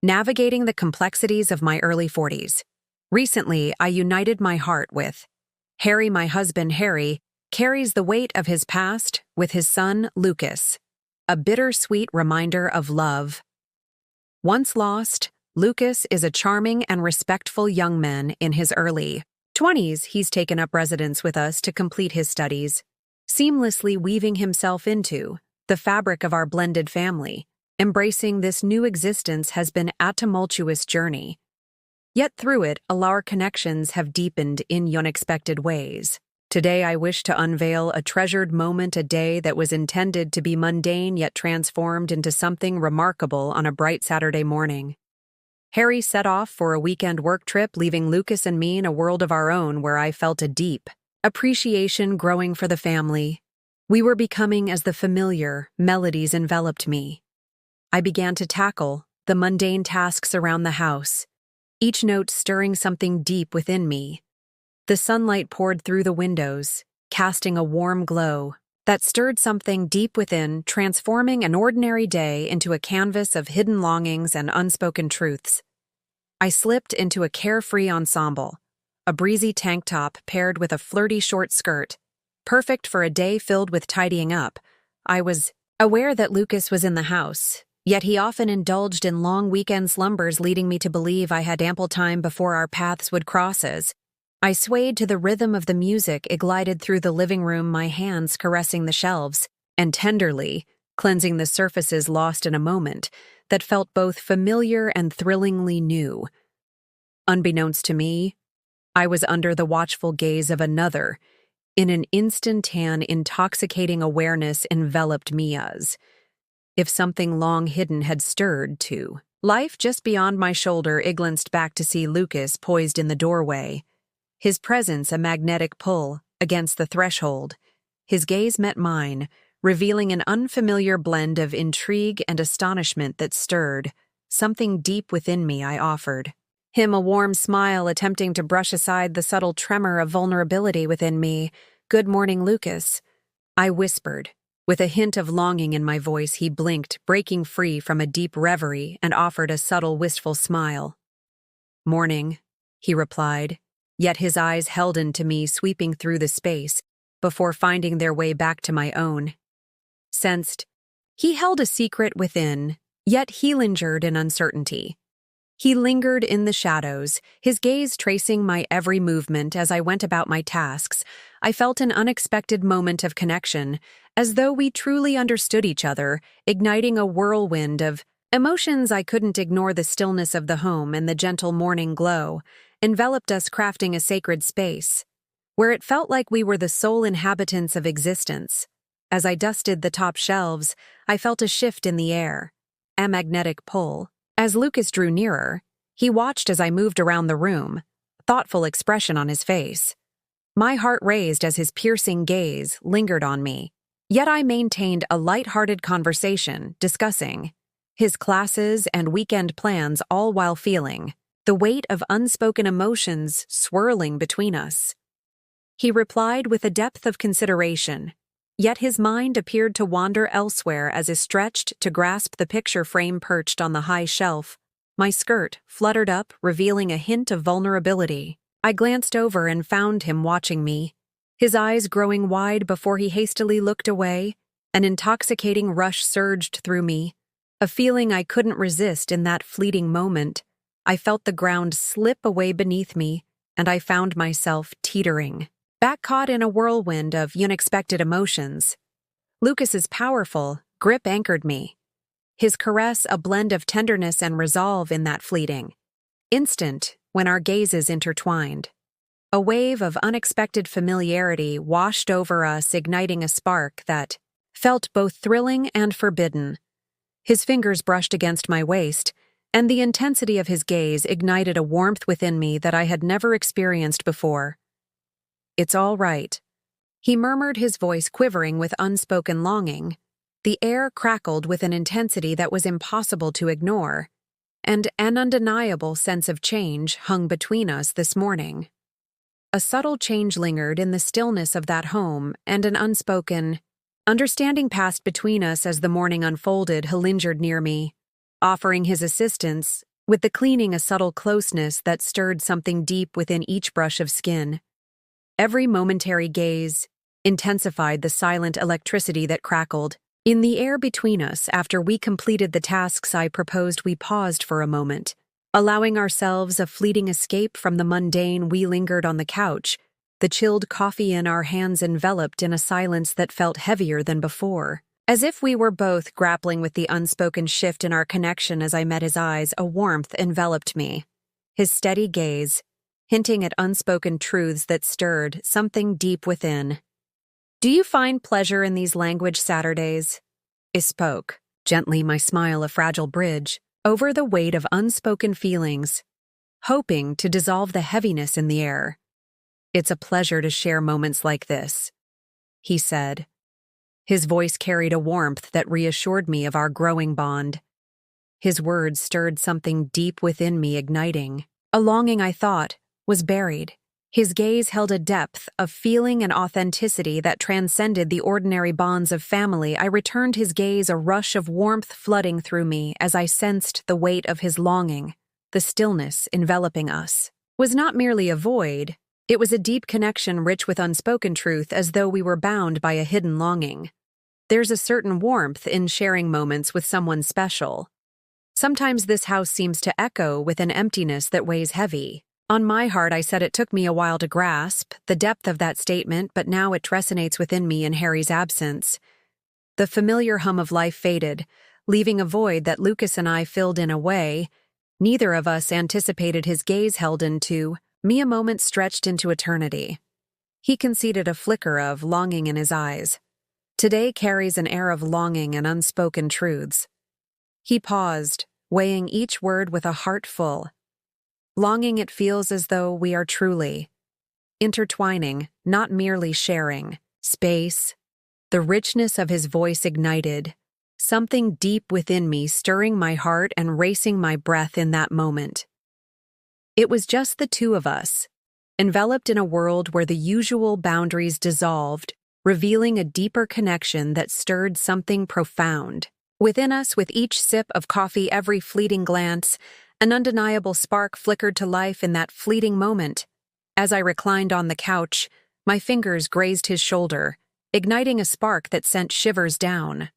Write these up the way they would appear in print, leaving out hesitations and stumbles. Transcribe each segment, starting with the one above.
Navigating the complexities of my early 40s. Recently, I united my heart with Harry. My husband, Harry, carries the weight of his past with his son, Lucas, a bittersweet reminder of love. Once lost, Lucas is a charming and respectful young man in his early 20s. He's taken up residence with us to complete his studies, seamlessly weaving himself into the fabric of our blended family. Embracing this new existence has been a tumultuous journey. Yet through it, our connections have deepened in unexpected ways. Today I wish to unveil a treasured moment, a day that was intended to be mundane yet transformed into something remarkable on a bright Saturday morning. Harry set off for a weekend work trip, leaving Lucas and me in a world of our own where I felt a deep appreciation growing for the family. We were becoming as the familiar melodies enveloped me. I began to tackle the mundane tasks around the house, each note stirring something deep within me. The sunlight poured through the windows, casting a warm glow that stirred something deep within, transforming an ordinary day into a canvas of hidden longings and unspoken truths. I slipped into a carefree ensemble, a breezy tank top paired with a flirty short skirt, perfect for a day filled with tidying up. I was aware that Lucas was in the house, yet he often indulged in long weekend slumbers, leading me to believe I had ample time before our paths would cross. As I swayed to the rhythm of the music, it glided through the living room, my hands caressing the shelves and tenderly cleansing the surfaces, lost in a moment that felt both familiar and thrillingly new. Unbeknownst to me, I was under the watchful gaze of another. In an instant, an intoxicating awareness enveloped me as if something long hidden had stirred to life just beyond my shoulder. I glanced back to see Lucas poised in the doorway, his presence a magnetic pull against the threshold. His gaze met mine, revealing an unfamiliar blend of intrigue and astonishment that stirred something deep within me. I offered him a warm smile, attempting to brush aside the subtle tremor of vulnerability within me. "Good morning, Lucas," I whispered. With a hint of longing in my voice, he blinked, breaking free from a deep reverie, and offered a subtle, wistful smile. "Morning," he replied, yet his eyes held into me, sweeping through the space before finding their way back to my own. Sensed he held a secret within, yet he lingered in uncertainty. He lingered in the shadows, his gaze tracing my every movement as I went about my tasks. I felt an unexpected moment of connection, as though we truly understood each other, igniting a whirlwind of emotions. I couldn't ignore the stillness of the home, and the gentle morning glow enveloped us, crafting a sacred space where it felt like we were the sole inhabitants of existence. As I dusted the top shelves, I felt a shift in the air, a magnetic pull. As Lucas drew nearer, he watched as I moved around the room, thoughtful expression on his face. My heart raised as his piercing gaze lingered on me, yet I maintained a light-hearted conversation, discussing his classes and weekend plans, all while feeling the weight of unspoken emotions swirling between us. He replied with a depth of consideration, yet his mind appeared to wander elsewhere as he stretched to grasp the picture frame perched on the high shelf. My skirt fluttered up, revealing a hint of vulnerability. I glanced over and found him watching me, his eyes growing wide before he hastily looked away. An intoxicating rush surged through me, a feeling I couldn't resist. In that fleeting moment, I felt the ground slip away beneath me, and I found myself teetering back, caught in a whirlwind of unexpected emotions. Lucas's powerful grip anchored me, his caress a blend of tenderness and resolve. In that fleeting instant, when our gazes intertwined, a wave of unexpected familiarity washed over us, igniting a spark that felt both thrilling and forbidden. His fingers brushed against my waist, and the intensity of his gaze ignited a warmth within me that I had never experienced before. "It's all right," he murmured, his voice quivering with unspoken longing. The air crackled with an intensity that was impossible to ignore, and an undeniable sense of change hung between us this morning. A subtle change lingered in the stillness of that home, and an unspoken understanding passed between us as the morning unfolded. He lingered near me, offering his assistance with the cleaning a subtle closeness that stirred something deep within each brush of skin. Every momentary gaze intensified the silent electricity that crackled. In the air between us, after we completed the tasks I proposed, we paused for a moment. Allowing ourselves a fleeting escape from the mundane, we lingered on the couch, the chilled coffee in our hands enveloped in a silence that felt heavier than before. As if we were both grappling with the unspoken shift in our connection, as I met his eyes, a warmth enveloped me. His steady gaze, hinting at unspoken truths that stirred something deep within. "Do you find pleasure in these language Saturdays?" I spoke, gently, my smile a fragile bridge over the weight of unspoken feelings, hoping to dissolve the heaviness in the air. "It's a pleasure to share moments like this," he said. His voice carried a warmth that reassured me of our growing bond. His words stirred something deep within me, igniting a longing I thought was buried. His gaze held a depth of feeling and authenticity that transcended the ordinary bonds of family. I returned his gaze, a rush of warmth flooding through me as I sensed the weight of his longing. The stillness enveloping us was not merely a void, it was a deep connection rich with unspoken truth, as though we were bound by a hidden longing. There's a certain warmth in sharing moments with someone special. Sometimes this house seems to echo with an emptiness that weighs heavy. On my heart, I said it took me a while to grasp the depth of that statement, but now it resonates within me in Harry's absence. The familiar hum of life faded, leaving a void that Lucas and I filled in a way neither of us anticipated. His gaze held into me a moment stretched into eternity. He conceded a flicker of longing in his eyes. Today carries an air of longing and unspoken truths. He paused, weighing each word with a heart full. Longing, it feels as though we are truly intertwining, not merely sharing. Space. The richness of his voice ignited something deep within me, stirring my heart and racing my breath in that moment. It was just the two of us, enveloped in a world where the usual boundaries dissolved, revealing a deeper connection that stirred something profound. Within us, with each sip of coffee, every fleeting glance, an undeniable spark flickered to life in that fleeting moment. As I reclined on the couch, my fingers grazed his shoulder, igniting a spark that sent shivers down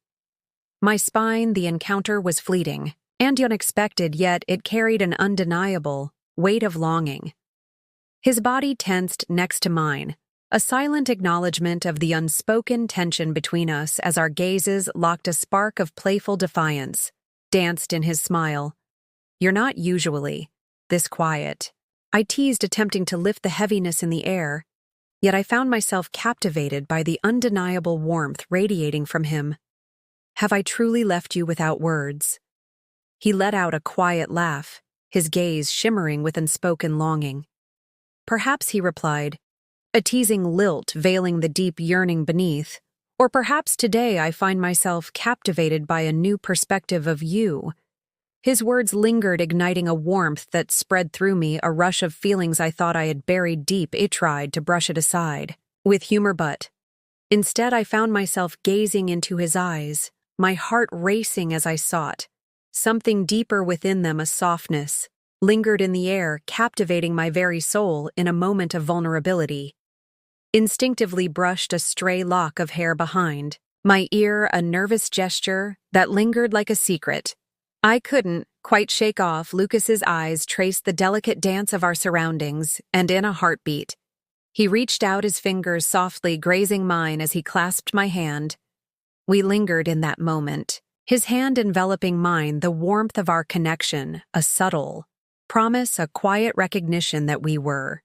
my spine. The encounter was fleeting and unexpected, yet it carried an undeniable weight of longing. His body tensed next to mine, a silent acknowledgement of the unspoken tension between us. As our gazes locked, a spark of playful defiance danced in his smile. "You're not usually this quiet," I teased, attempting to lift the heaviness in the air, yet I found myself captivated by the undeniable warmth radiating from him. "Have I truly left you without words?" He let out a quiet laugh, his gaze shimmering with unspoken longing. "Perhaps," he replied, a teasing lilt veiling the deep yearning beneath. "Or perhaps today I find myself captivated by a new perspective of you." His words lingered, igniting a warmth that spread through me, a rush of feelings I thought I had buried deep. I tried to brush it aside with humor, but instead I found myself gazing into his eyes, my heart racing as I sought something deeper within them. A softness lingered in the air, captivating my very soul. In a moment of vulnerability, instinctively brushed a stray lock of hair behind my ear, a nervous gesture that lingered like a secret I couldn't quite shake off. Lucas's eyes traced the delicate dance of our surroundings, and in a heartbeat, he reached out, his fingers softly grazing mine as he clasped my hand. We lingered in that moment, his hand enveloping mine, the warmth of our connection, a subtle promise, a quiet recognition that we were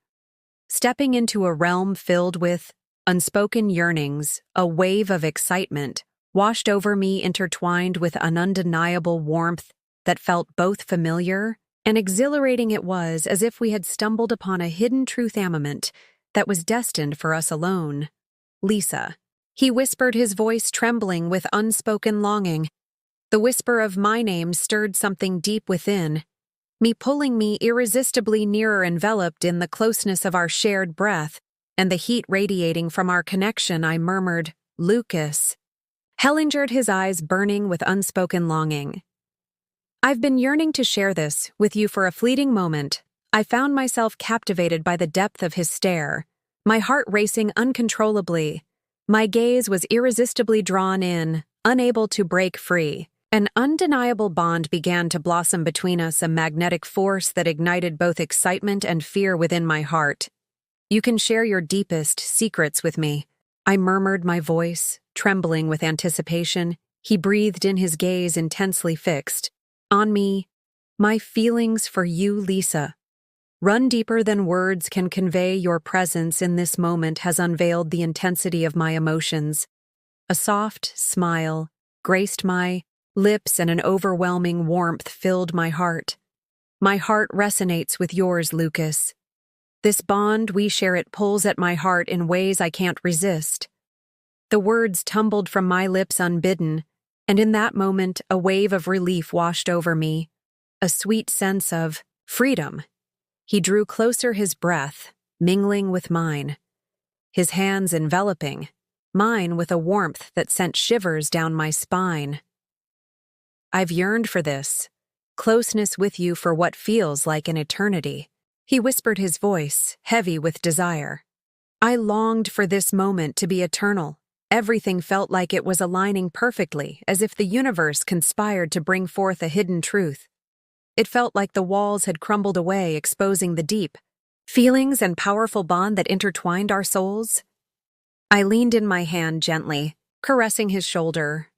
stepping into a realm filled with unspoken yearnings. A wave of excitement washed over me, intertwined with an undeniable warmth that felt both familiar and exhilarating. It was as if we had stumbled upon a hidden truth armament that was destined for us alone. "Lisa," he whispered, his voice trembling with unspoken longing. The whisper of my name stirred something deep within me, pulling me irresistibly nearer, enveloped in the closeness of our shared breath and the heat radiating from our connection. I murmured, "Lucas." Hellinger, his eyes burning with unspoken longing. I've been yearning to share this with you for a fleeting moment. I found myself captivated by the depth of his stare, my heart racing uncontrollably. My gaze was irresistibly drawn in, unable to break free. An undeniable bond began to blossom between us, a magnetic force that ignited both excitement and fear within my heart. "You can share your deepest secrets with me," I murmured, my voice trembling with anticipation. He breathed in, his gaze intensely fixed on me. "My feelings for you, Lisa, run deeper than words can convey. Your presence in this moment has unveiled the intensity of my emotions." A soft smile graced my lips and an overwhelming warmth filled my heart. "My heart resonates with yours, Lucas. This bond we share, it pulls at my heart in ways I can't resist." The words tumbled from my lips unbidden, and in that moment a wave of relief washed over me, a sweet sense of freedom. He drew closer, his breath mingling with mine, his hands enveloping mine with a warmth that sent shivers down my spine. "I've yearned for this, closeness with you for what feels like an eternity," he whispered, his voice heavy with desire. I longed for this moment to be eternal. Everything felt like it was aligning perfectly, as if the universe conspired to bring forth a hidden truth. It felt like the walls had crumbled away, exposing the deep feelings and powerful bond that intertwined our souls. I leaned in, my hand gently caressing his shoulder,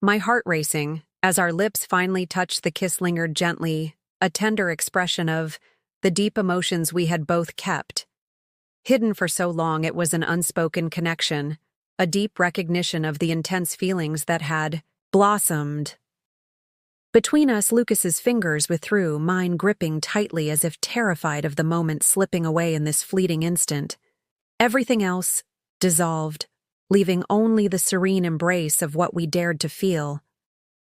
my heart racing as our lips finally touched. The kiss lingered gently, a tender expression of the deep emotions we had both kept hidden for so long. It was an unspoken connection, a deep recognition of the intense feelings that had blossomed between us. Lucas's fingers withdrew, mine gripping tightly as if terrified of the moment slipping away in this fleeting instant. Everything else dissolved, leaving only the serene embrace of what we dared to feel.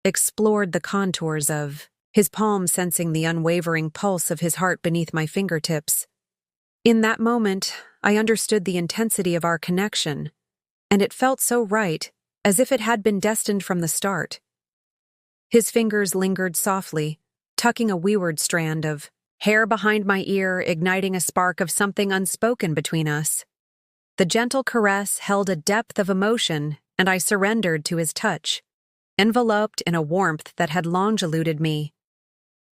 Explored the contours of his palm, sensing the unwavering pulse of his heart beneath my fingertips. In that moment, I understood the intensity of our connection, and it felt so right, as if it had been destined from the start. His fingers lingered softly, tucking a wayward strand of hair behind my ear, igniting a spark of something unspoken between us. The gentle caress held a depth of emotion, and I surrendered to his touch, enveloped in a warmth that had long eluded me.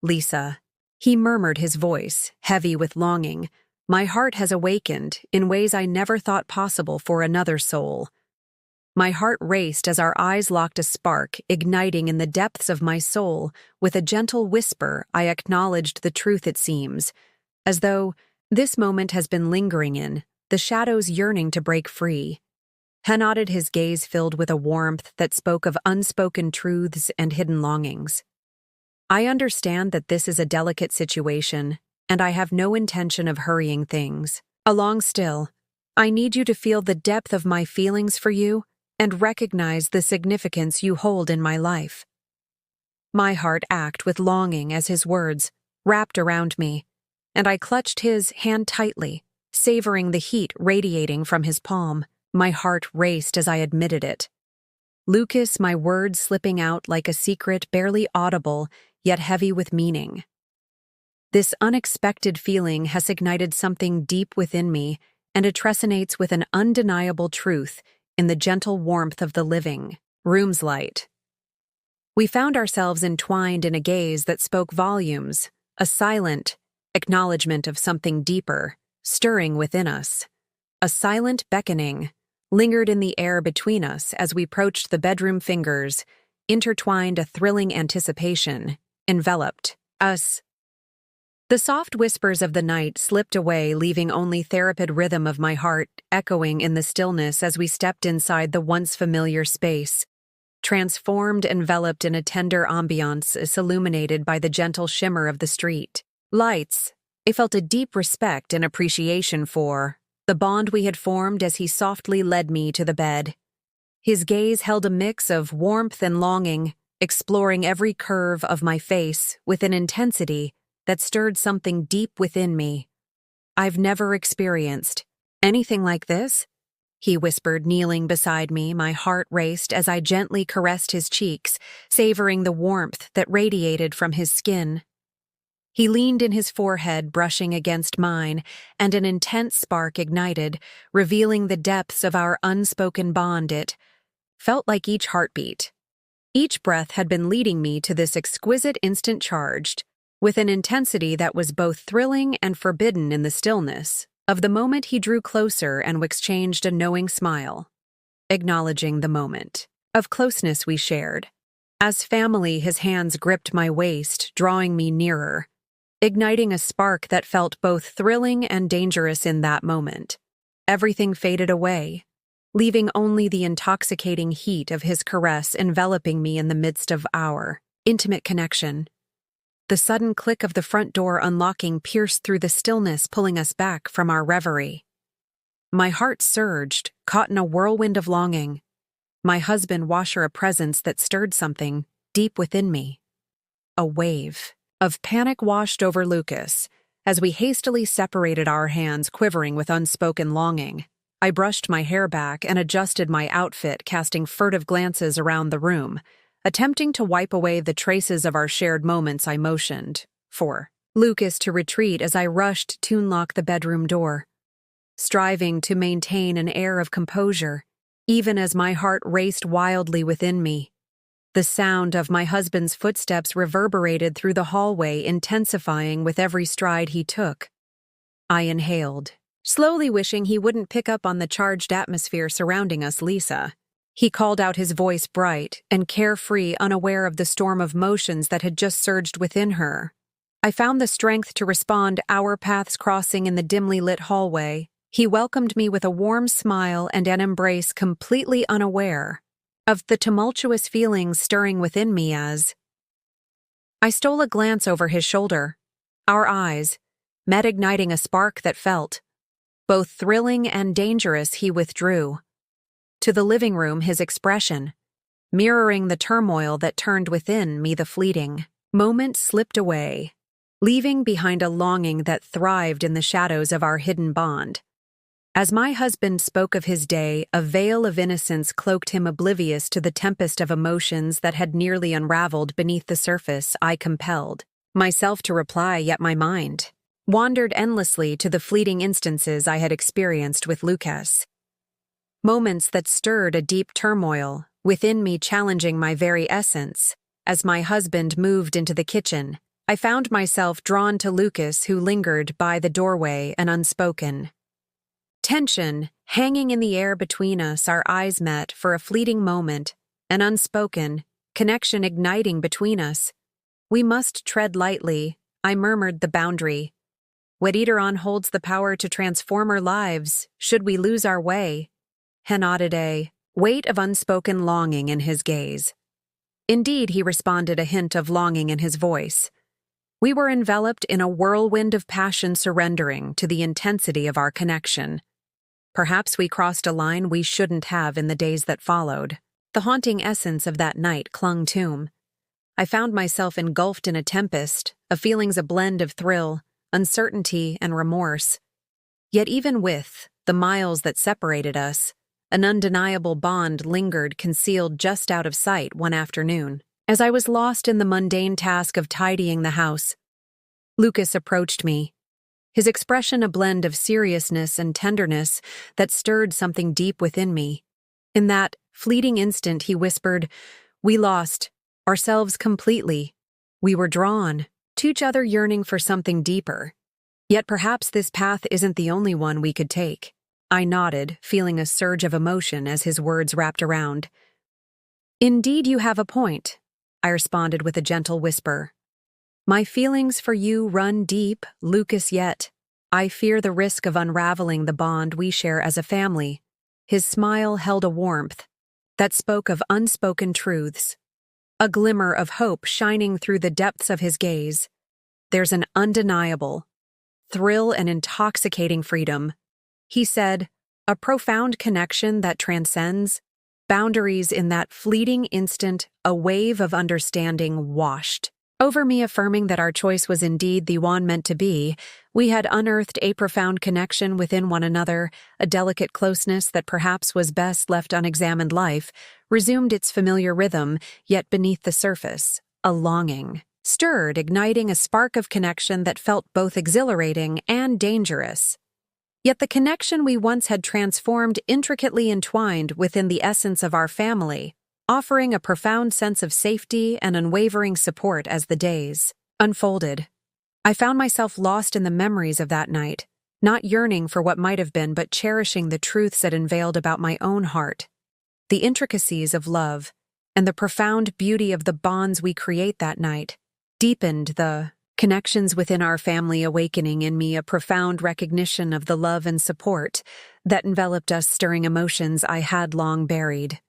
"Lisa," he murmured, his voice heavy with longing, "my heart has awakened in ways I never thought possible for another soul." My heart raced as our eyes locked, a spark igniting in the depths of my soul. With a gentle whisper, I acknowledged the truth. It seems as though this moment has been lingering in the shadows, yearning to break free. He nodded, his gaze filled with a warmth that spoke of unspoken truths and hidden longings. "I understand that this is a delicate situation, and I have no intention of hurrying things along. Still, I need you to feel the depth of my feelings for you and recognize the significance you hold in my life." My heart ached with longing as his words wrapped around me, and I clutched his hand tightly, savoring the heat radiating from his palm. My heart raced as I admitted it. "Lucas," my words slipping out like a secret, barely audible, yet heavy with meaning. "This unexpected feeling has ignited something deep within me, and it resonates with an undeniable truth in the gentle warmth of the living room's light." We found ourselves entwined in a gaze that spoke volumes, a silent acknowledgement of something deeper stirring within us. A silent beckoning lingered in the air between us as we approached the bedroom. Fingers intertwined, a thrilling anticipation enveloped us. The soft whispers of the night slipped away, leaving only therapid rhythm of my heart echoing in the stillness as we stepped inside the once familiar space. Transformed, enveloped in a tender ambiance illuminated by the gentle shimmer of the street lights, I felt a deep respect and appreciation for the bond we had formed as he softly led me to the bed. His gaze held a mix of warmth and longing, exploring every curve of my face with an intensity that stirred something deep within me. I've never experienced anything like this, he whispered, kneeling beside me. My heart raced as I gently caressed his cheeks, savoring the warmth that radiated from his skin. He leaned in his forehead, brushing against mine, and an intense spark ignited, revealing the depths of our unspoken bond. It felt like each heartbeat. Each breath had been leading me to this exquisite instant, charged with an intensity that was both thrilling and forbidden in the stillness of the moment. He drew closer and exchanged a knowing smile, acknowledging the moment of closeness we shared. As family, his hands gripped my waist, drawing me nearer, igniting a spark that felt both thrilling and dangerous in that moment. Everything faded away, leaving only the intoxicating heat of his caress enveloping me in the midst of our intimate connection. The sudden click of the front door unlocking pierced through the stillness, pulling us back from our reverie. My heart surged, caught in a whirlwind of longing. My husband washer a presence that stirred something deep within me. A wave of panic washed over Lucas as we hastily separated, our hands quivering with unspoken longing. I brushed my hair back and adjusted my outfit, casting furtive glances around the room, attempting to wipe away the traces of our shared moments. I motioned for Lucas to retreat as I rushed to unlock the bedroom door, striving to maintain an air of composure, even as my heart raced wildly within me. The sound of my husband's footsteps reverberated through the hallway, intensifying with every stride he took. I inhaled, slowly wishing he wouldn't pick up on the charged atmosphere surrounding us. Lisa, he called out, his voice bright and carefree, unaware of the storm of emotions that had just surged within her. I found the strength to respond, our paths crossing in the dimly lit hallway. He welcomed me with a warm smile and an embrace, completely unaware of the tumultuous feelings stirring within me as I stole a glance over his shoulder. Our eyes met, igniting a spark that felt both thrilling and dangerous. He withdrew to the living room, his expression mirroring the turmoil that turned within me. The fleeting moment slipped away, leaving behind a longing that thrived in the shadows of our hidden bond. As my husband spoke of his day, a veil of innocence cloaked him, oblivious to the tempest of emotions that had nearly unraveled beneath the surface. I compelled myself to reply, yet my mind wandered endlessly to the fleeting instances I had experienced with Lucas. Moments that stirred a deep turmoil within me, challenging my very essence. As my husband moved into the kitchen, I found myself drawn to Lucas, who lingered by the doorway, an unspoken tension hanging in the air between us. Our eyes met for a fleeting moment, an unspoken connection igniting between us. We must tread lightly, I murmured, the boundary. What Eteron holds the power to transform our lives, should we lose our way? He nodded, a weight of unspoken longing in his gaze. Indeed, he responded, a hint of longing in his voice. We were enveloped in a whirlwind of passion, surrendering to the intensity of our connection. Perhaps we crossed a line we shouldn't have in the days that followed. The haunting essence of that night clung to me. I found myself engulfed in a tempest of feelings, a blend of thrill, uncertainty, and remorse. Yet even with the miles that separated us, an undeniable bond lingered, concealed just out of sight. One afternoon, as I was lost in the mundane task of tidying the house, Lucas approached me, his expression a blend of seriousness and tenderness that stirred something deep within me. In that fleeting instant, he whispered, "We lost ourselves completely. We were drawn to each other, yearning for something deeper. Yet perhaps this path isn't the only one we could take." I nodded, feeling a surge of emotion as his words wrapped around. "Indeed, you have a point," I responded with a gentle whisper. "My feelings for you run deep, Lucas, yet I fear the risk of unraveling the bond we share as a family." His smile held a warmth that spoke of unspoken truths, a glimmer of hope shining through the depths of his gaze. "There's an undeniable thrill and intoxicating freedom," he said, "a profound connection that transcends boundaries." In that fleeting instant, a wave of understanding washed Over me affirming that our choice was indeed the one meant to be, we had unearthed a profound connection within one another, a delicate closeness that perhaps was best left unexamined. Life resumed its familiar rhythm, yet beneath the surface, a longing stirred, igniting a spark of connection that felt both exhilarating and dangerous. Yet the connection we once had transformed intricately entwined within the essence of our family, offering a profound sense of safety and unwavering support as the days unfolded. I found myself lost in the memories of that night, not yearning for what might have been but cherishing the truths it unveiled about my own heart, the intricacies of love, and the profound beauty of the bonds we create that night deepened the connections within our family, awakening in me a profound recognition of the love and support that enveloped us, stirring emotions I had long buried.